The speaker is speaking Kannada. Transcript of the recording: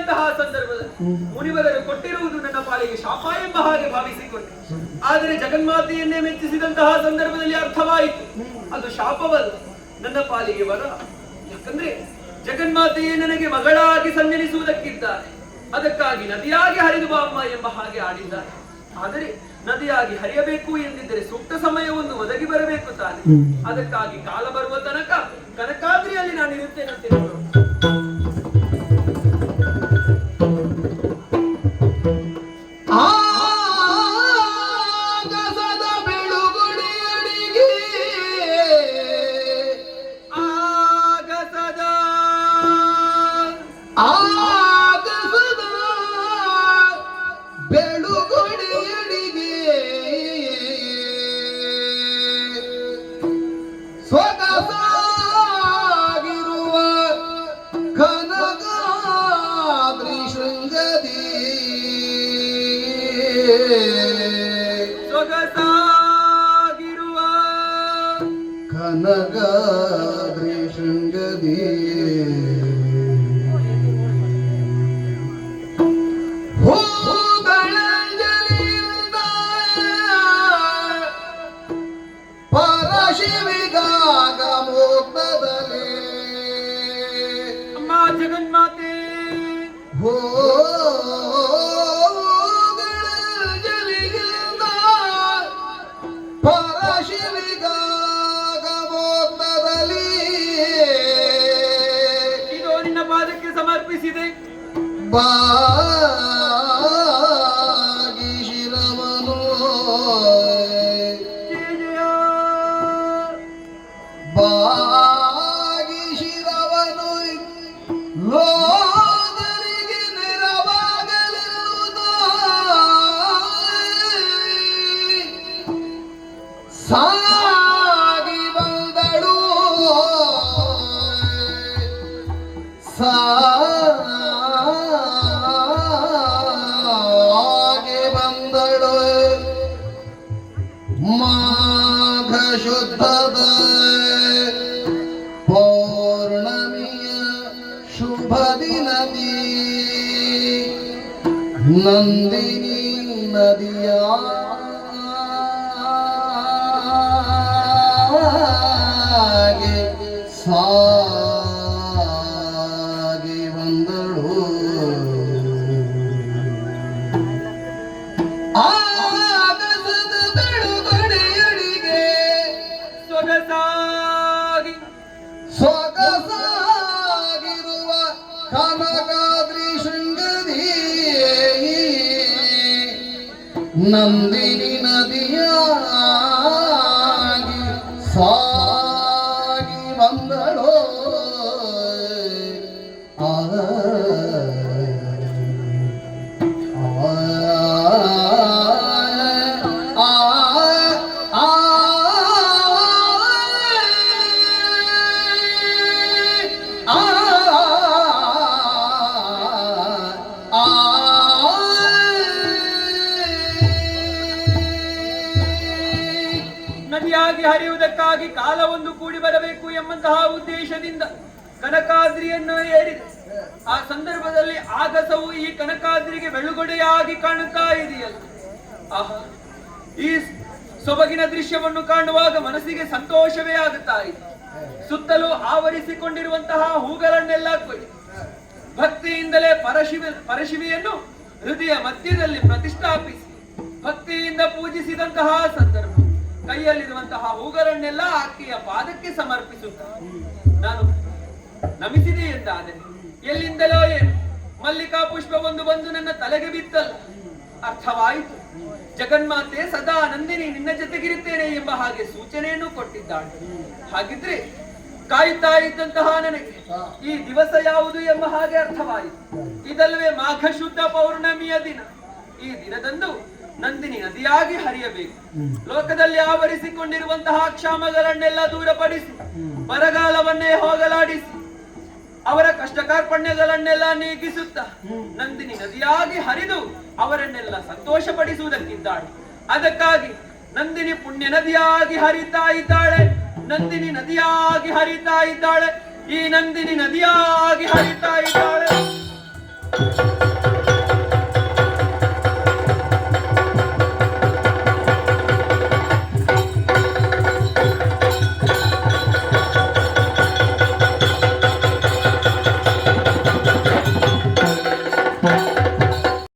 ಇದ್ದಂತಹ ಸಂದರ್ಭದಲ್ಲಿ ಮುನಿವರರು ಕೊಟ್ಟಿರುವುದು ನನ್ನ ಪಾಲಿಗೆ ಶಾಪ ಎಂಬ ಹಾಗೆ ಭಾವಿಸಿಕೊಂಡೆ. ಆದರೆ ಜಗನ್ಮಾತೆಯನ್ನೇ ಮೆಚ್ಚಿಸಿದಂತಹ ಸಂದರ್ಭದಲ್ಲಿ ಅರ್ಥವಾಯಿತು ಅದು ಶಾಪವಲ್ಲ, ನನ್ನ ಪಾಲಿಗೆ ವರ. ಯಾಕಂದ್ರೆ ಜಗನ್ಮಾತೆಯೇ ನನಗೆ ಮಗಳಾಗಿ ಸಂಜನಿಸುವುದಕ್ಕಿದ್ದಾರೆ, ಅದಕ್ಕಾಗಿ ನದಿಯಾಗಿ ಹರಿದು ಬಾ ಅಮ್ಮ ಎಂಬ ಹಾಗೆ ಆಡಿದ್ದಾರೆ. ಆದರೆ ನದಿಯಾಗಿ ಹರಿಯಬೇಕು ಎಂದಿದ್ದರೆ ಸೂಕ್ತ ಸಮಯವನ್ನು ಒದಗಿ ಬರಬೇಕು ತಾನೆ. ಅದಕ್ಕಾಗಿ ಕಾಲ ಬರುವ ತನಕ ಕನಕಾದ್ರಿಯಲ್ಲಿ ನಾನು ಇರುತ್ತೇನಂತೆ. ಕನಗಾದ್ರಿ ಶೃಂಗದಿ ಹೂಗಳಂಜಲಿಯಿಂದ ಪರಶಿವಿಗಾಗ ಮೋಕ್ತದಲ್ಲಿ ಅಮ್ಮ ಜಗನ್ಮಾತೆ ಹೋ ಸಮರ್ಪಿಸಿದೆ. ಬಾಗಿ ಶಿರವನು ಬಾಗಿ ಶಿರವನು ಲೋದರಿಗೆ ನೆರವಾಗಲಿರುವುದು ಸಾಗಿ ಬಂದಳು ಸಾಗೆ ಬಂದಳು ಮಾಘ ಶುದ್ಧದ ಪೌರ್ಣಮಿಯ ಶುಭ ದಿನದಿ ನಂದಿನಿ ನದಿಯ ಸಾಗಿ ಬಂದಳು ಆಗಸದ ಬಿಡುಗಡೆಯಡಿಗೆ ಸೊಗಸಾಗಿರುವ ಕನಕಾದ್ರಿ ಶೃಂಗದಿ ನಂದಿನಿ ನದಿಯಾಗಿ ಸಾಗಿ ಬಂದಳೋ ನದಿಯಾಗಿ ಹರಿಯುವುದಕ್ಕಾಗಿ ಕಾಲವೊಂದು ಕೂಡಿ ಬರಬೇಕು ಎಂಬಂತಹ ಉದ್ದೇಶದಿಂದ ಕನಕಾದ್ರಿಯನ್ನು ಏರಿದೆ. ಆ ಸಂದರ್ಭದಲ್ಲಿ ಆಗಸವು ಈ ಕನಕಾದ್ರಿಗೆ ಬೆಳುಗೊಡೆಯಾಗಿ ಕಾಣುತ್ತಾ ಇದೆಯಲ್ಲ. ಆಹಾ, ಈ ಸೊಬಗಿನ ದೃಶ್ಯವನ್ನು ಕಾಣುವಾಗ ಮನಸ್ಸಿಗೆ ಸಂತೋಷವೇ ಆಗುತ್ತಾ ಇದೆ. ಸುತ್ತಲೂ ಆವರಿಸಿಕೊಂಡಿರುವಂತಹ ಹೂಗಳನ್ನೆಲ್ಲ ಕೊಯ್ದು ಭಕ್ತಿಯಿಂದಲೇ ಪರಶಿವಿಯನ್ನು ಹೃದಯ ಮಧ್ಯದಲ್ಲಿ ಪ್ರತಿಷ್ಠಾಪಿಸಿ ಭಕ್ತಿಯಿಂದ ಪೂಜಿಸಿದಂತಹ ಸಂದರ್ಭ ಕೈಯಲ್ಲಿರುವಂತಹ ಹೂಗಳನ್ನೆಲ್ಲ ಆಕೆಯ ಪಾದಕ್ಕೆ ಸಮರ್ಪಿಸುತ್ತಾರೆ. ನಾನು ನಮಿಸಿದೆ ಎಂದಾದರೆ ಎಲ್ಲಿಂದಲೋ ಏನು ಮಲ್ಲಿಕಾ ಪುಷ್ಪವೊಂದು ಬಂದು ನನ್ನ ತಲೆಗೆ ಬಿತ್ತಲ್ಲ. ಅರ್ಥವಾಯಿತು, ಜಗನ್ಮಾತೆ ಸದಾ ನಂದಿನಿ ನಿನ್ನ ಜೊತೆಗಿರುತ್ತೇನೆ ಎಂಬ ಹಾಗೆ ಸೂಚನೆಯನ್ನು ಕೊಟ್ಟಿದ್ದಾಳೆ. ಹಾಗಿದ್ರೆ ಕಾಯುತ್ತಾ ಇದ್ದಂತಹ ನನಗೆ ಈ ದಿವಸ ಯಾವುದು ಎಂಬ ಹಾಗೆ ಅರ್ಥವಾಯಿತು. ಇದಲ್ಲವೇ ಮಾಘ ಶುದ್ಧ ಪೌರ್ಣಮಿಯ ದಿನ. ಈ ದಿನದಂದು ನಂದಿನಿ ನದಿಯಾಗಿ ಹರಿಯಬೇಕು. ಲೋಕದಲ್ಲಿ ಆವರಿಸಿಕೊಂಡಿರುವಂತಹ ಕ್ಷಾಮಗಳನ್ನೆಲ್ಲ ದೂರಪಡಿಸಿ ಬರಗಾಲವನ್ನೇ ಹೋಗಲಾಡಿಸಿ ಅವರ ಕಷ್ಟ ಕಾರ್ಪಣ್ಯಗಳನ್ನೆಲ್ಲ ನೀಗಿಸುತ್ತ ನಂದಿನಿ ನದಿಯಾಗಿ ಹರಿದು ಅವರನ್ನೆಲ್ಲ ಸಂತೋಷ ಪಡಿಸುವುದಕ್ಕಿದ್ದಾಳೆ. ಅದಕ್ಕಾಗಿ ನಂದಿನಿ ಪುಣ್ಯ ನದಿಯಾಗಿ ಹರಿತಾ ಇದ್ದಾಳೆ. ನಂದಿನಿ ನದಿಯಾಗಿ ಹರಿತಾ ಇದ್ದಾಳೆ. ಈ ನಂದಿನಿ ನದಿಯಾಗಿ ಹರಿತಾ ಇದ್ದಾಳೆ.